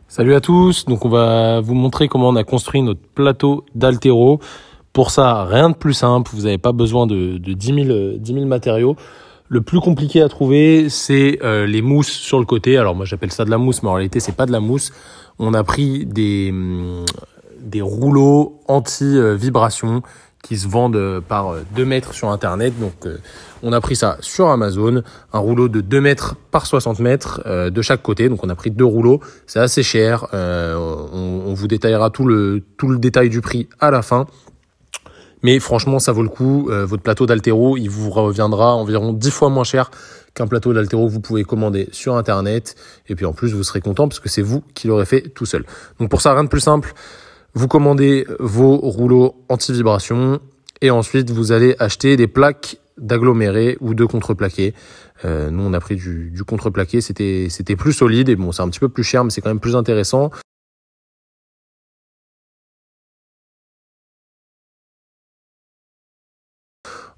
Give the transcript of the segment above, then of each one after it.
Salut à tous, donc on va vous montrer comment on a construit notre plateau d'haltéro. Pour ça, rien de plus simple, vous n'avez pas besoin de 10 000 matériaux. Le plus compliqué à trouver, c'est les mousses sur le côté. Alors moi j'appelle ça de la mousse, mais en réalité c'est pas de la mousse. On a pris des rouleaux anti-vibration qui se vendent par 2 mètres sur internet. Donc on a pris ça sur Amazon, un rouleau de 2 mètres par 60 mètres de chaque côté. Donc on a pris 2 rouleaux, c'est assez cher. On vous détaillera tout le détail du prix à la fin. Mais franchement, ça vaut le coup. Votre plateau d'haltéro, il vous reviendra environ 10 fois moins cher qu'un plateau d'haltéro que vous pouvez commander sur internet. Et puis en plus, vous serez content parce que c'est vous qui l'aurez fait tout seul. Donc pour ça, rien de plus simple. Vous commandez vos rouleaux anti-vibration et ensuite vous allez acheter des plaques d'aggloméré ou de contreplaqué. Nous on a pris du contreplaqué, c'était plus solide et bon c'est un petit peu plus cher mais c'est quand même plus intéressant.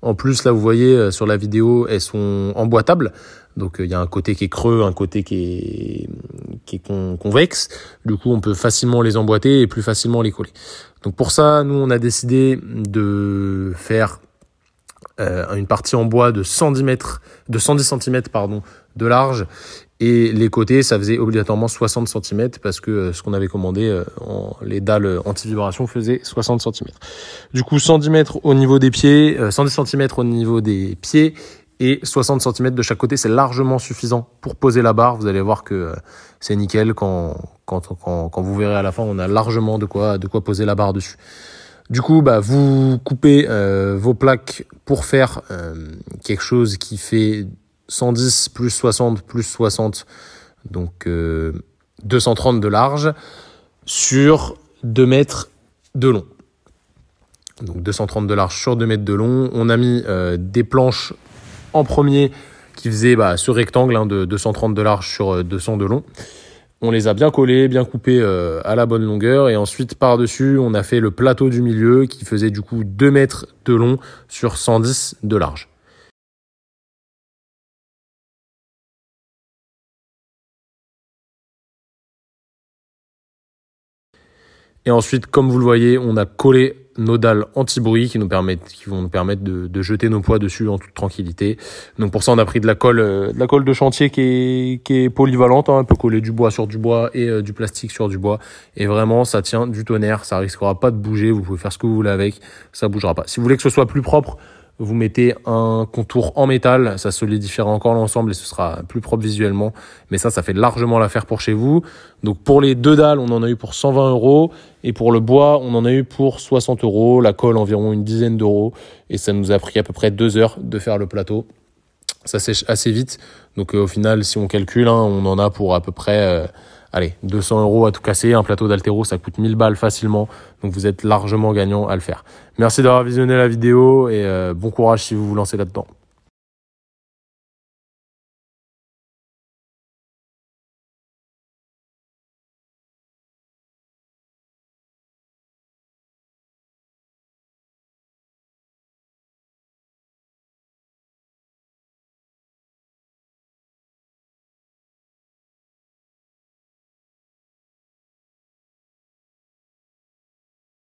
En plus, là, vous voyez sur la vidéo, elles sont emboîtables. Donc, il y a un côté qui est creux, un côté qui est convexe. Du coup, on peut facilement les emboîter et plus facilement les coller. Donc, pour ça, nous, on a décidé de faire une partie en bois de 110 cm de large. Et les côtés, ça faisait obligatoirement 60 cm parce que ce qu'on avait commandé, les dalles anti-vibration faisaient 60 cm. Du coup, 110 mètres au niveau des pieds, 110 cm au niveau des pieds et 60 cm de chaque côté, c'est largement suffisant pour poser la barre. Vous allez voir que c'est nickel quand vous verrez à la fin, on a largement de quoi poser la barre dessus. Du coup, vous coupez vos plaques pour faire quelque chose qui fait 110 plus 60 plus 60, donc 230 de large sur 2 mètres de long. Donc 230 de large sur 2 mètres de long. On a mis des planches en premier qui faisaient ce rectangle de 230 de large sur 200 de long. On les a bien collés, bien coupés à la bonne longueur. Et ensuite, par-dessus, on a fait le plateau du milieu qui faisait du coup 2 mètres de long sur 110 de large. Et ensuite, comme vous le voyez, on a collé nos dalles anti-bruit qui vont nous permettre de jeter nos poids dessus en toute tranquillité. Donc pour ça, on a pris de la colle de chantier qui est polyvalente. On peut coller du bois sur du bois et du plastique sur du bois. Et vraiment, ça tient du tonnerre. Ça risquera pas de bouger. Vous pouvez faire ce que vous voulez avec. Ça bougera pas. Si vous voulez que ce soit plus propre, vous mettez un contour en métal, ça solidifiera encore l'ensemble et ce sera plus propre visuellement. Mais ça fait largement l'affaire pour chez vous. Donc pour les 2 dalles, on en a eu pour 120 € et pour le bois, on en a eu pour 60 €. La colle, environ une dizaine d'euros. Et ça nous a pris à peu près 2 heures de faire le plateau. Ça sèche assez vite. Donc au final, si on calcule, on en a pour à peu près 200 € à tout casser. Un plateau d'haltéro, ça coûte 1000 balles facilement. Donc vous êtes largement gagnant à le faire. Merci d'avoir visionné la vidéo et bon courage si vous vous lancez là-dedans.